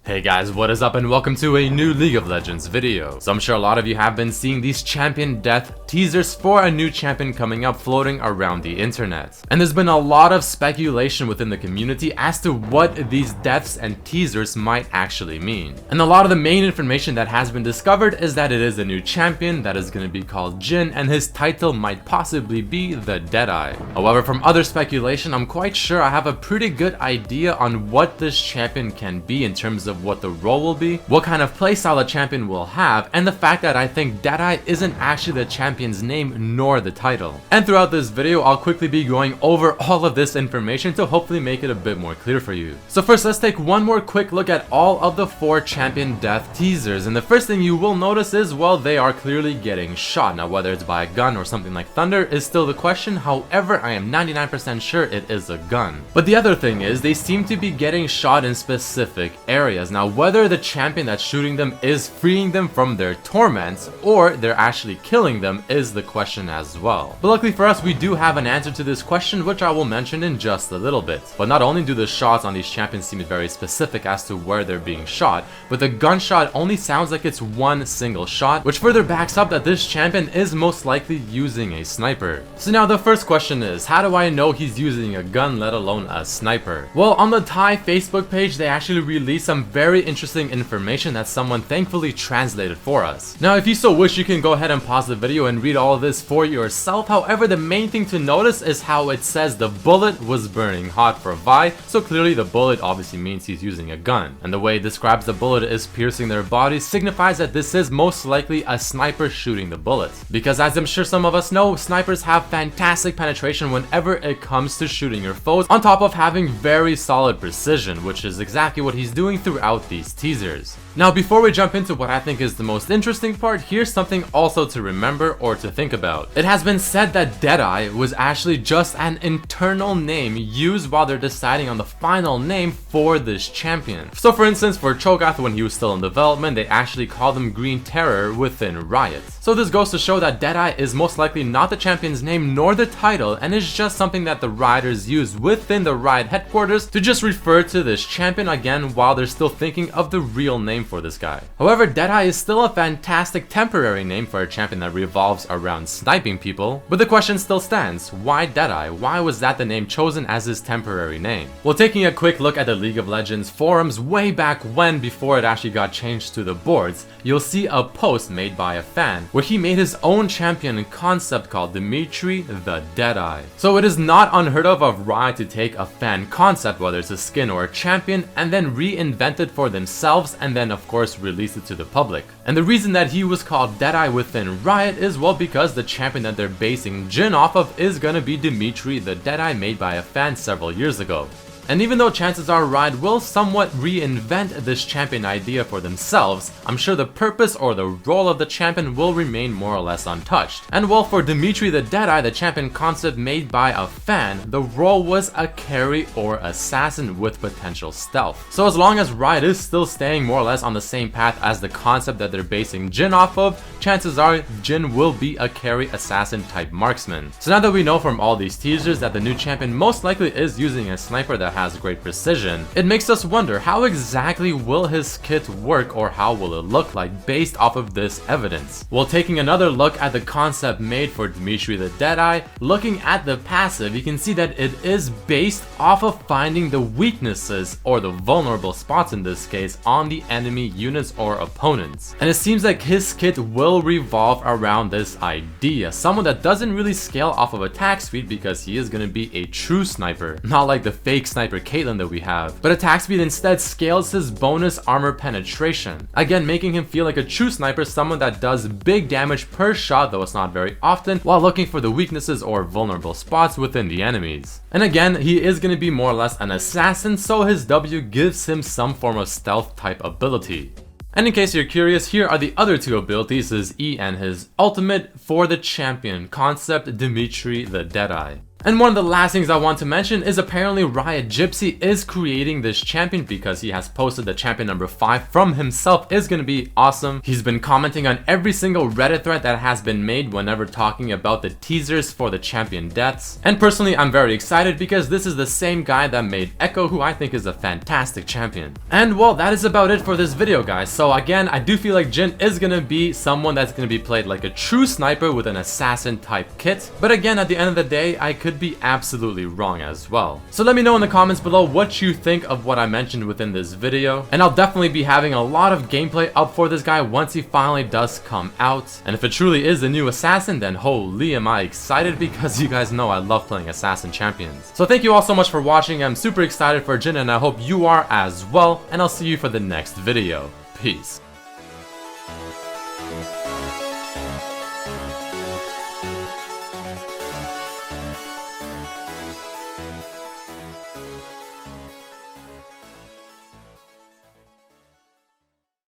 Hey guys, what is up and welcome to a new League of Legends video. So I'm sure a lot of you have been seeing these champion death teasers for a new champion coming up floating around the internet. And there's been a lot of speculation within the community as to what these deaths and teasers might actually mean. And a lot of the main information that has been discovered is that it is a new champion that is going to be called Jhin, and his title might possibly be the Deadeye. However, from other speculation, I'm quite sure I have a pretty good idea on what this champion can be in terms of what the role will be, what kind of playstyle the champion will have, and the fact that I think Deadeye isn't actually the champion's name nor the title. And throughout this video, I'll quickly be going over all of this information to hopefully make it a bit more clear for you. So first, let's take one more quick look at all of the 4 champion death teasers, and the first thing you will notice is, well, they are clearly getting shot. Now, whether it's by a gun or something like thunder is still the question, however, I am 99% sure it is a gun. But the other thing is, they seem to be getting shot in specific areas. Now, whether the champion that's shooting them is freeing them from their torments or they're actually killing them is the question as well. But luckily for us, we do have an answer to this question, which I will mention in just a little bit. But not only do the shots on these champions seem very specific as to where they're being shot, but the gunshot only sounds like it's one single shot, which further backs up that this champion is most likely using a sniper. So now the first question is, how do I know he's using a gun, let alone a sniper? Well, on the Thai Facebook page, they actually released some very interesting information that someone thankfully translated for us. Now, if you so wish, you can go ahead and pause the video and read all of this for yourself. However, the main thing to notice is how it says the bullet was burning hot for Vi, so clearly the bullet obviously means he's using a gun. And the way it describes the bullet is piercing their body signifies that this is most likely a sniper shooting the bullet. Because as I'm sure some of us know, snipers have fantastic penetration whenever it comes to shooting your foes, on top of having very solid precision, which is exactly what he's doing throughout these teasers. Now, before we jump into what I think is the most interesting part, here's something also to remember or to think about. It has been said that Deadeye was actually just an internal name used while they're deciding on the final name for this champion. So for instance, for Cho'Gath, when he was still in development, they actually called him Green Terror within Riot. So this goes to show that Deadeye is most likely not the champion's name nor the title, and is just something that the Rioters use within the Riot headquarters to just refer to this champion again while they're still thinking of the real name for this guy. However, Deadeye is still a fantastic temporary name for a champion that revolves around sniping people, but the question still stands, why Deadeye? Why was that the name chosen as his temporary name? Well, taking a quick look at the League of Legends forums way back when, before it actually got changed to the boards, you'll see a post made by a fan where he made his own champion concept called Dimitri the Deadeye. So it is not unheard of Riot to take a fan concept, whether it's a skin or a champion, and then reinvent it for themselves and then of course release it to the public. And the reason that he was called Deadeye within Riot is, well, because the champion that they're basing Jhin off of is gonna be Dimitri the Deadeye, made by a fan several years ago. And even though chances are Riot will somewhat reinvent this champion idea for themselves, I'm sure the purpose or the role of the champion will remain more or less untouched. And while for Dimitri the Deadeye, the champion concept made by a fan, the role was a carry or assassin with potential stealth. So as long as Riot is still staying more or less on the same path as the concept that they're basing Jhin off of, chances are Jhin will be a carry assassin type marksman. So now that we know from all these teasers that the new champion most likely is using a sniper that has great precision, it makes us wonder, how exactly will his kit work, or how will it look like based off of this evidence? Well, taking another look at the concept made for Dimitri the Deadeye, looking at the passive, you can see that it is based off of finding the weaknesses or the vulnerable spots in this case on the enemy units or opponents. And it seems like his kit will revolve around this idea, someone that doesn't really scale off of attack speed because he is going to be a true sniper, not like the fake sniper Caitlyn that we have, but attack speed instead scales his bonus armor penetration, again making him feel like a true sniper, someone that does big damage per shot, though it's not very often, while looking for the weaknesses or vulnerable spots within the enemies. And again, he is going to be more or less an assassin, so his W gives him some form of stealth type ability. And in case you're curious, here are the other 2 abilities, his E and his ultimate for the champion concept Dimitri the Deadeye. And one of the last things I want to mention is apparently Riot Gypsy is creating this champion because he has posted the champion number 5 from himself. Is going to be awesome. He's been commenting on every single Reddit thread that has been made whenever talking about the teasers for the champion deaths. And personally, I'm very excited because this is the same guy that made Echo, who I think is a fantastic champion. And well, that is about it for this video, guys. So again, I do feel like Jhin is going to be someone that's going to be played like a true sniper with an assassin type kit. But again, at the end of the day, I could be absolutely wrong as well. So let me know in the comments below what you think of what I mentioned within this video. And I'll definitely be having a lot of gameplay up for this guy once he finally does come out. And if it truly is the new assassin, then holy am I excited, because you guys know I love playing assassin champions. So thank you all so much for watching. I'm super excited for Jhin and I hope you are as well. And I'll see you for the next video. Peace.